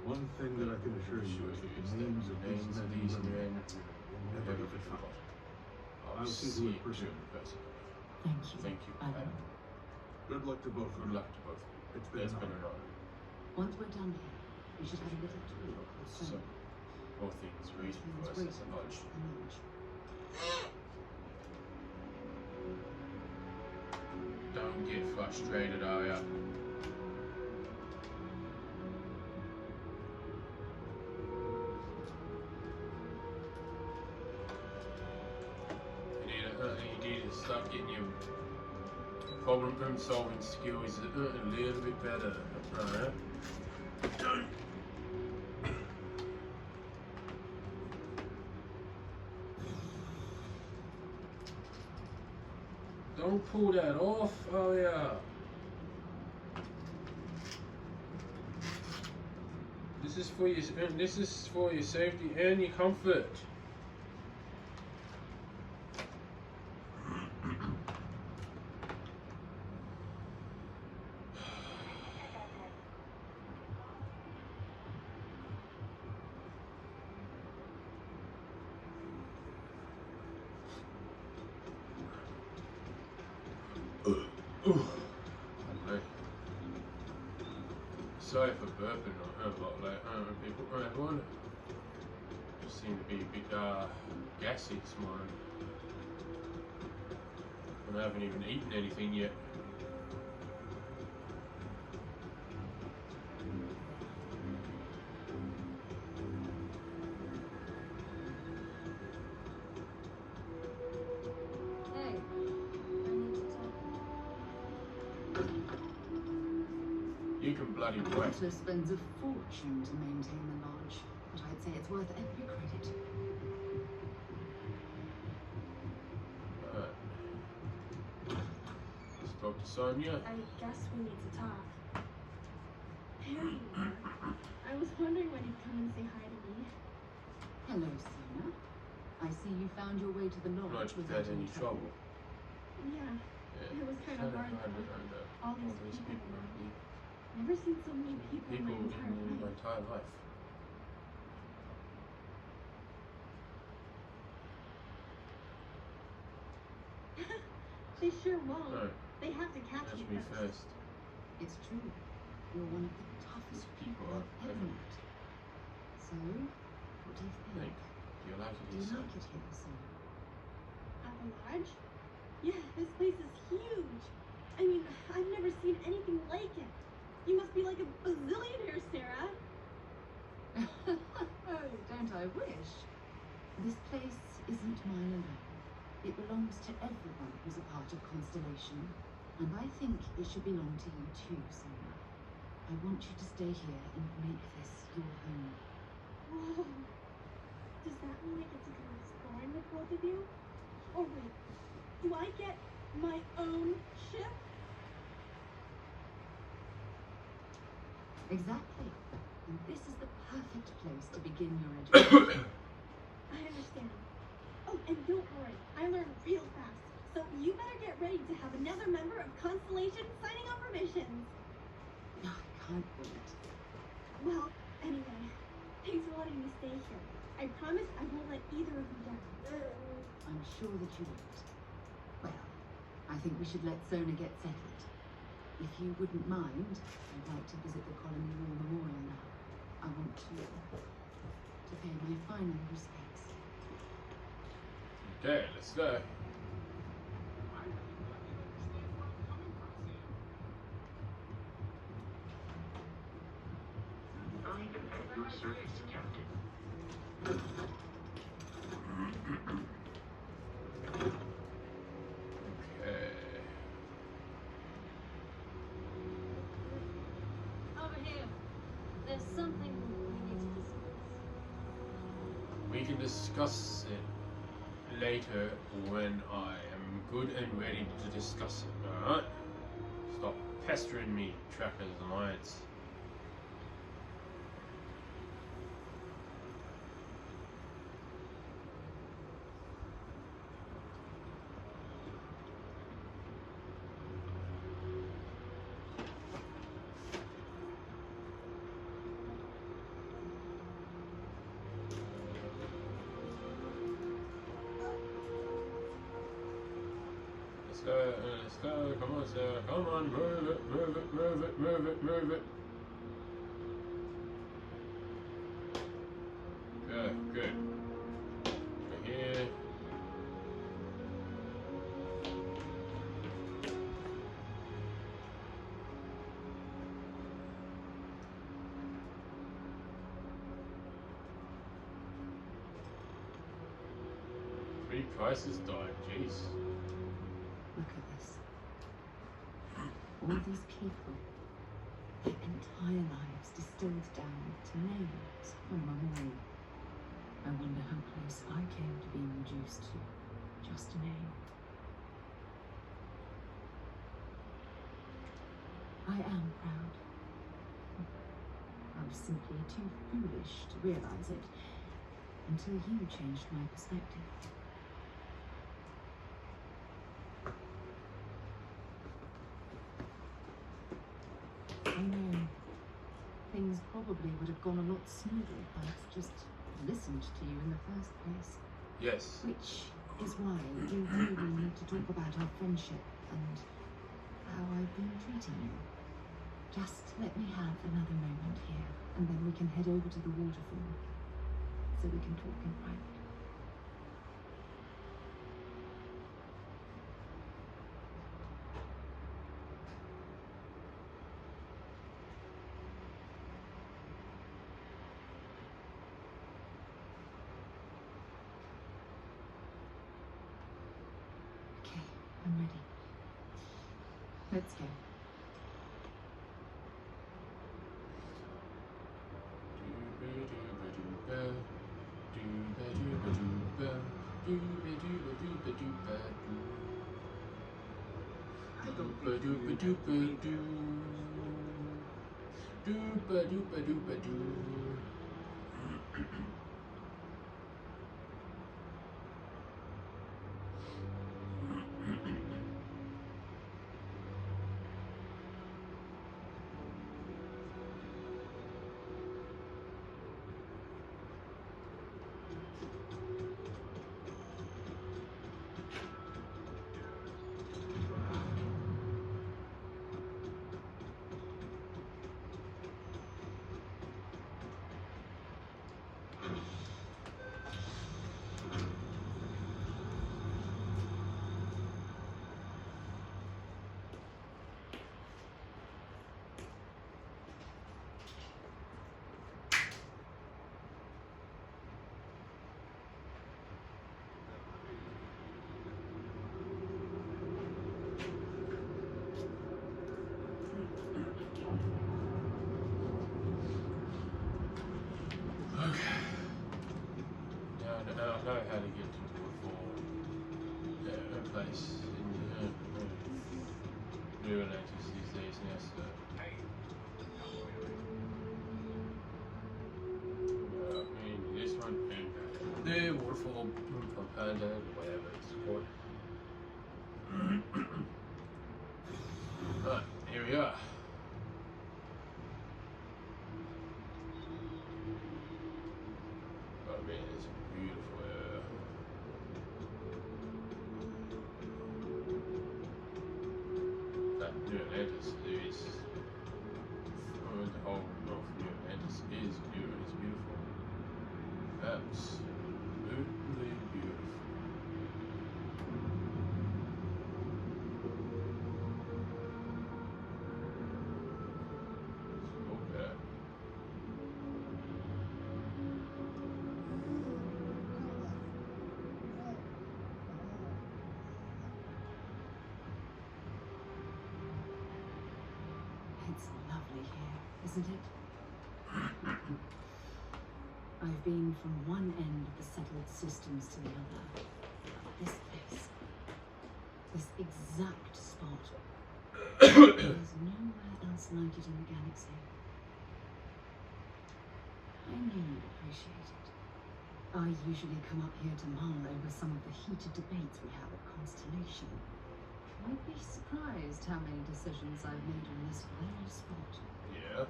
Speaker 2: One thing that I can assure you is that the names of these men will never be forgotten. I'll see you in person.
Speaker 3: Thank you,
Speaker 1: Thank you.
Speaker 3: Admiral.
Speaker 2: Good luck to both of
Speaker 1: Good
Speaker 2: you.
Speaker 1: luck to both.
Speaker 2: It's been
Speaker 1: It's
Speaker 2: an
Speaker 1: been
Speaker 2: honor.
Speaker 1: an honor.
Speaker 3: Once we're done here, we should have a little tour of the
Speaker 1: So,
Speaker 3: sun.
Speaker 1: all things waiting for us as a lodge. Don't get frustrated, are ya? You need to start getting your problem solving skills a little bit better. Alright? Don't pull that off, oh yeah. This is for your safety and your comfort. Sorry for burping a lot like people. Everyone just seem to be a bit gassy this morning. And I haven't even eaten anything yet.
Speaker 3: Hey, I need to talk.
Speaker 1: You can bloody wait.
Speaker 3: Walter spends a fortune to maintain the lodge, but I'd say it's worth every credit.
Speaker 1: Alright. Let's talk to Sonia.
Speaker 9: I guess we need to talk. There you are. I was wondering when you'd come and say hi to me.
Speaker 3: Hello, Sona. I see you found your way to the
Speaker 1: Not
Speaker 3: lodge
Speaker 1: without any trouble.
Speaker 9: Yeah,
Speaker 1: Yeah.
Speaker 9: it was kind of hard though. All these people around me. Never seen so many people in my entire
Speaker 1: in my
Speaker 9: life.
Speaker 1: entire life.
Speaker 9: They sure won't.
Speaker 1: No,
Speaker 9: They have to catch
Speaker 1: catch
Speaker 9: me
Speaker 1: me
Speaker 9: first.
Speaker 1: first.
Speaker 3: It's true. You're one of the toughest people I've ever met. So, what do you think?
Speaker 1: Do you like it
Speaker 3: Do you
Speaker 1: here,
Speaker 3: like it here, Sona?
Speaker 9: At the lodge? Yeah, this place is huge. I mean, I've never seen anything like it. You must be like a bazillionaire, Sarah.
Speaker 3: Don't I wish? This place isn't mine alone. It belongs to everyone who's a part of Constellation, and I think it should belong to you too, Sona. I want you to stay here and make this your home.
Speaker 9: Whoa. Does that mean I get to go exploring with both of you? Or wait, do I get my own ship?
Speaker 3: Exactly. And this is the perfect place to begin your education.
Speaker 9: I understand. Oh, and don't worry, I learn real fast. So you better get ready to have another member of Constellation signing up for missions.
Speaker 3: I can't wait.
Speaker 9: Well, anyway, thanks for letting me stay here. I promise I won't let either of you down.
Speaker 3: I'm sure that you won't. Well, I think we should let Sona get settled. If you wouldn't mind, I'd like to visit the Colony War Memorial now. I want to pay my final respects.
Speaker 1: Okay, let's go.
Speaker 6: I am at your service, Captain.
Speaker 1: Okay.
Speaker 7: Over here. There's something we need to discuss.
Speaker 1: We can discuss it later when I am good and ready to discuss it, alright? Stop pestering me, Trackers Alliance. let's go. Come on, sir. Come on, move it, move it, move it, move it, move it. Good, good. We're here. Three prices died, jeez.
Speaker 3: Look at this. All these people, their entire lives distilled down to names from my memory. I wonder how close I came to being reduced to just a name. I am proud. I was simply too foolish to realize it until you changed my perspective. I know things probably would have gone a lot smoother if I'd just listened to you in the first place.
Speaker 1: Yes.
Speaker 3: Which is why we really need to talk about our friendship and how I've been treating you. Just let me have another moment here, and then we can head over to the waterfall so we can talk in private. Okay, I'm ready. Let's go.
Speaker 1: Now I know how to get to a place in real Atlantis these days now, so. I mean, this one and the waterfall from Panda, or whatever it's called. Right, here we are. Oh man, it's beautiful. That New Atlantis is, the whole North New Atlantis is beautiful. It's beautiful. Absolutely beautiful. Okay.
Speaker 3: It's lovely here, isn't it? I've been from one end of the settled systems to the other. This place, this exact spot, there's nowhere else like it in the galaxy. I knew you'd appreciate it. I usually come up here to mull over some of the heated debates we have at Constellation. You'd be surprised how many decisions I've made on this very spot.
Speaker 1: Yeah.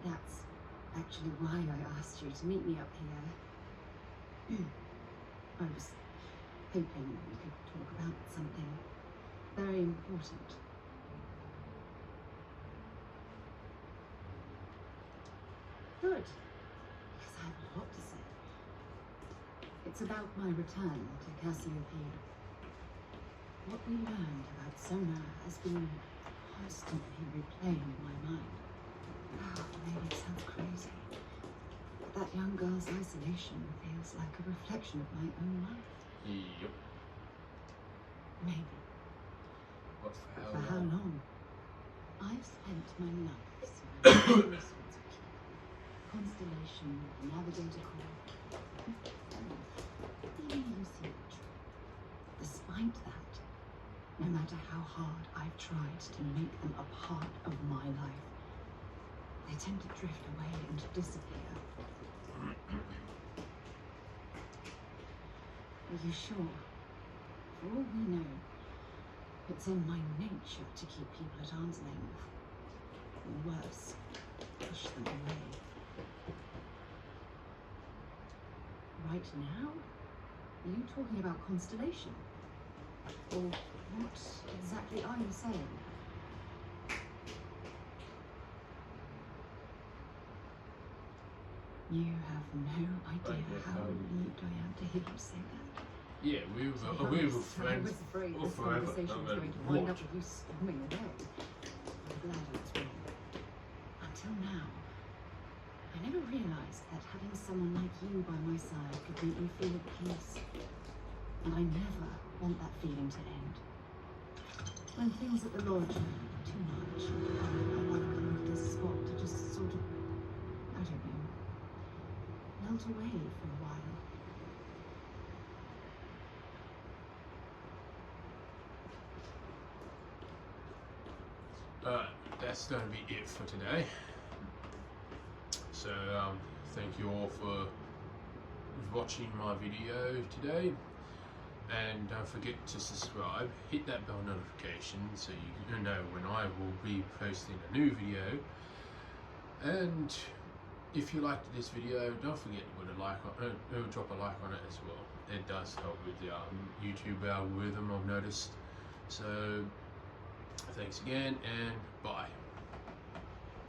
Speaker 3: That's actually why I asked you to meet me up here. I was hoping we could talk about something very important. Good, because I have a lot to say. It's about my return to Cassiopeia. What we learned about Sona has been constantly replaying in my mind. Oh, maybe it sounds crazy, but that young girl's isolation feels like a reflection of my own life.
Speaker 1: Yep.
Speaker 3: Maybe.
Speaker 1: But for
Speaker 3: For
Speaker 1: how
Speaker 3: how
Speaker 1: long?
Speaker 3: long? I've spent my life surrounded by all sorts of people. Constellation, Navigator Corps, even Lucy. Despite that, no matter how hard I've tried to make them a part of my life, they tend to drift away and disappear. Are you sure? For all we know, it's in my nature to keep people at arm's length. Or worse, push them away. Right now? Are you talking about Constellation? Or what exactly are you saying? You have no idea how relieved I am to hear you say that.
Speaker 1: Yeah, we
Speaker 3: To
Speaker 1: were
Speaker 3: be honest, I
Speaker 1: friends
Speaker 3: was afraid
Speaker 1: for
Speaker 3: this
Speaker 1: forever.
Speaker 3: conversation was going to wind up with you storming away. I'm glad I was wrong. Until now, I never realized that having someone like you by my side could make me feel at peace. And I never want that feeling to end. When things at the lodge are too much, I love coming to this spot to just sort of, I don't know, melt away for a while.
Speaker 1: That's going to be it for today. So thank you all for watching my video today, and don't forget to subscribe, hit that bell notification so you know when I will be posting a new video. And if you liked this video, don't forget to put a like on it, drop a like on it as well. It does help with the YouTube algorithm, I've noticed. So thanks again, and bye.